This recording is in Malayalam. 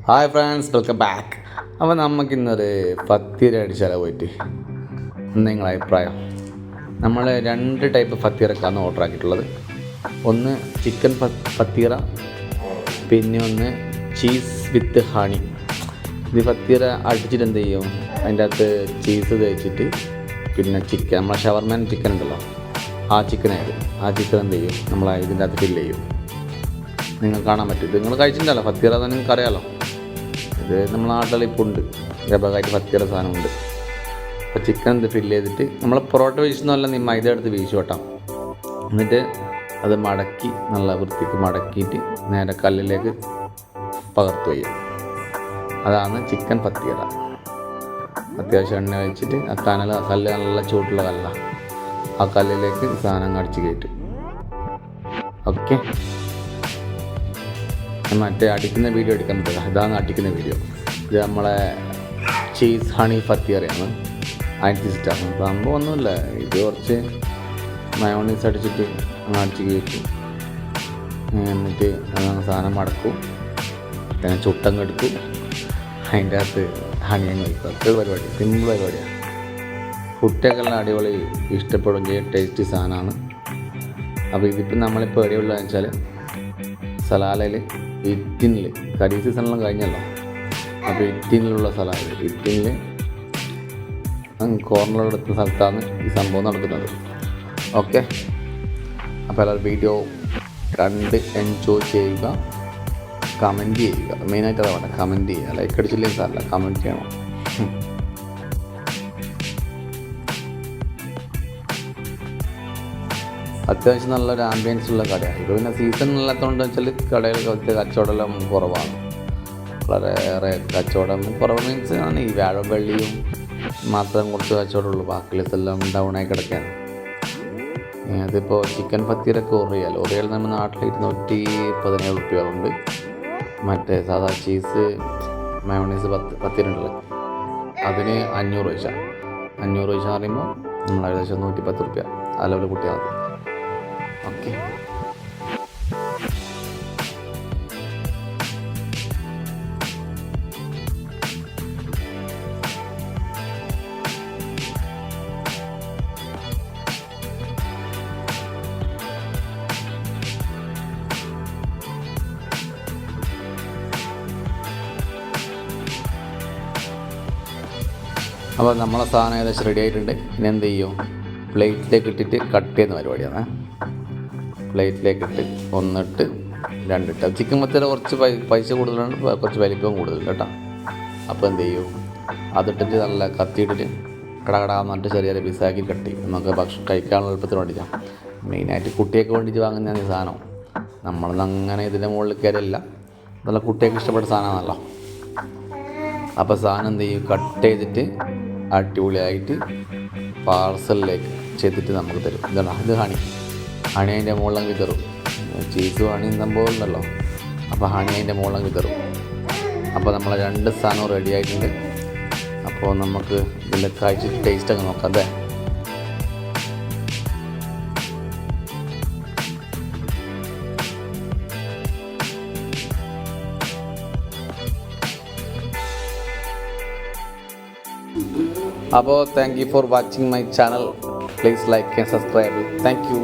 Hi friends, welcome back. അപ്പോൾ നമുക്കിന്നൊരു ഫത്തീര അടിച്ചാലോ പോയിട്ട് നിങ്ങളുടെ അഭിപ്രായം? നമ്മൾ 2 ടൈപ്പ് ഫത്തീറക്കാണ് ഓർഡർ ആക്കിയിട്ടുള്ളത്. ഒന്ന് ചിക്കൻ ഫത്തീറ, പിന്നെ ഒന്ന് ചീസ് വിത്ത് ഹണി. ഇത് ഫത്തീറ അടിച്ചിട്ട് എന്ത് ചെയ്യും, അതിൻ്റെ അകത്ത് ചീസ് തേച്ചിട്ട് പിന്നെ ചിക്കൻ, നമ്മളെ ഷവർമൻ ചിക്കൻ ഉണ്ടല്ലോ, ആ ചിക്കൻ എന്ത് ചെയ്യും, നമ്മൾ ഇതിൻ്റെ അകത്ത് ഫില്ല് ചെയ്യും. നിങ്ങൾക്ക് കാണാൻ പറ്റും. ഇത് നിങ്ങൾ കഴിച്ചിട്ടുണ്ടല്ലോ, ഫത്തീറ തന്നെ നിങ്ങൾക്ക് അറിയാമല്ലോ. ഇത് നമ്മളെ നാട്ടിൽ ഇപ്പോൾ ഉണ്ട്, വ്യാപകമായിട്ട് ഫത്തീറ സാധനമുണ്ട്. അപ്പോൾ ചിക്കൻ ഇത് ഫില്ല് ചെയ്തിട്ട് നമ്മൾ പൊറോട്ട വീശുന്നതല്ല, നീ മൈദ എടുത്ത് വീശു കേട്ടോ. എന്നിട്ട് അത് മടക്കി നല്ല വൃത്തിക്ക് മടക്കിയിട്ട് നേരെ കല്ലിലേക്ക് പകർത്ത് വയ്യും. അതാണ് ചിക്കൻ ഫത്തീറ. അത്യാവശ്യം എണ്ണ വെച്ചിട്ട് ആ കല്ല് നല്ല ചൂടുള്ള കല്ലാണ്, ആ കല്ലിലേക്ക് സാധനം അടിച്ച് കയറ്റും. ഓക്കെ, മറ്റേ അടിക്കുന്ന വീഡിയോ എടുക്കാൻ പറ്റില്ല, ഇതാണ് അടിക്കുന്ന വീഡിയോ. ഇത് നമ്മളെ ചീസ് ഹണി ഫത്തീറയാണ്, 96 സംഭവം ഒന്നുമില്ല. ഇത് കുറച്ച് മയോണീസ് അടിച്ചിട്ട് അങ്ങ് അടിച്ച് കയറ്റും. എന്നിട്ട് സാധനം മടക്കും, പിന്നെ ചുട്ടങ്ങ് എടുക്കും, അതിൻ്റെ അകത്ത് ഹണിയങ്ങ് വയ്ക്കും. അത്ര പരിപാടി, സിമ്പിൾ പരിപാടിയാണ്. കുട്ടികൾക്കെല്ലാം അടിപൊളി ഇഷ്ടപ്പെടുകയും ചെയ്യും, ടേസ്റ്റി സാധനമാണ്. അപ്പോൾ ഇതിപ്പോൾ നമ്മളിപ്പോൾ എവിടെയുള്ളതെന്ന് വെച്ചാൽ സലാലയിൽ ഇറ്റിനിൽ, കരി സീസണെല്ലാം കഴിഞ്ഞല്ലോ. അപ്പോൾ ഇറ്റിനിലുള്ള സ്ഥലമാണ്, ഇറ്റിനിൽ കോർണറെടുത്ത സ്ഥലത്താണ് ഈ സംഭവം നടക്കുന്നത്. ഓക്കെ, അപ്പോൾ എല്ലാവരും വീഡിയോ കണ്ട് എൻജോയ് ചെയ്യുക, കമൻറ്റ് ചെയ്യുക. മെയിനായിട്ട് അതാണ്, കമൻറ്റ് ചെയ്യുക. ലൈക്ക് അടിച്ചില്ലെങ്കിൽ സാറില്ല, കമൻറ്റ് ചെയ്യണം. അത്യാവശ്യം നല്ലൊരു ആംബിയൻസ് ഉള്ള കടയാണ്. ഇപ്പോൾ പിന്നെ സീസൺ ഇല്ലാത്തതുകൊണ്ട് വെച്ചാൽ കടയിൽ കച്ചവടമെല്ലാം കുറവാണ്. വളരെയേറെ കച്ചവടം കുറവ് മീൻസ് ആണ് ഈ വ്യാഴം വെള്ളിയും മാത്രം കുറച്ച് കച്ചവടമുള്ളൂ, ബാക്കി എല്ലാം ഡൗണായി കിടക്കുകയാണ്. അതിപ്പോൾ ചിക്കൻ ഫത്തീറൊക്കെ ഓറിയാൽ നമ്മൾ നാട്ടിൽ 217 രൂപ ഉണ്ട്. മറ്റേ സാധാ ചീസ് മയോണീസ് ഫത്തീറുണ്ടല്ലോ, അതിന് 500 പൈസ. 500 പൈസ പറയുമ്പോൾ നമ്മൾ ഏകദേശം 110 രൂപ ആ ലെവൽ കൂട്ടിയാൽ മതി. ഓക്കെ, അപ്പോൾ നമ്മളെ സാധനം ഏകദേശം റെഡി ആയിട്ടുണ്ട്. ഇനി എന്ത് ചെയ്യും, പ്ലേറ്റിലേക്ക് ഇട്ടിട്ട് കട്ട് ചെയ്യുന്ന പരിപാടിയാണ്. പ്ലേറ്റിലേക്ക് ഇട്ട് 1 ഇട്ട് 2 ഇട്ട്. ചിക്കൻ ഫത്തീറ കുറച്ച് പൈസ കൂടുതലാണ്, കുറച്ച് വലിപ്പം കൂടുതലുണ്ട് കേട്ടോ. അപ്പോൾ എന്ത് ചെയ്യും, അതിട്ടിട്ട് നല്ല കത്തിയിട്ടിട്ട് കടകടാന്ന് പറഞ്ഞിട്ട് ചെറിയ ചെറിയ പീസാക്കി കട്ട് ചെയ്യും. നമുക്ക് ഭക്ഷണം കഴിക്കാനുള്ള എളുപ്പത്തിന് വേണ്ടിയിട്ടാണ്. മെയിനായിട്ട് കുട്ടിയൊക്കെ വേണ്ടിയിട്ട് വാങ്ങുന്ന ഈ സാധനം. നമ്മളങ്ങനെ ഇതിൻ്റെ മുകളിൽ കയറില്ല, നല്ല കുട്ടിയൊക്കെ ഇഷ്ടപ്പെട്ട സാധനമാണല്ലോ. അപ്പോൾ സാധനം എന്ത് ചെയ്യും, കട്ട് ചെയ്തിട്ട് അടിപൊളിയായിട്ട് പാർസലിലേക്ക് ചെയ്തിട്ട് നമുക്ക് തരും. ഇതാണ്, ഇത് ഹണി അതിൻ്റെ മുകളിൽ വിതറും. ചീസ് ഹണി സംഭവം ഉണ്ടല്ലോ, അപ്പോൾ ഹണി അതിൻ്റെ മുകളിൽ വിതറും. അപ്പോൾ നമ്മളെ 2 സാധനവും റെഡി ആയിട്ടുണ്ട്. അപ്പോൾ നമുക്ക് ഇതിൽ കഴിച്ചിട്ട് ടേസ്റ്റ് അങ്ങ് നോക്കാം. അതെ, അപ്പോൾ thank you for watching my channel. Please like and subscribe. Thank you.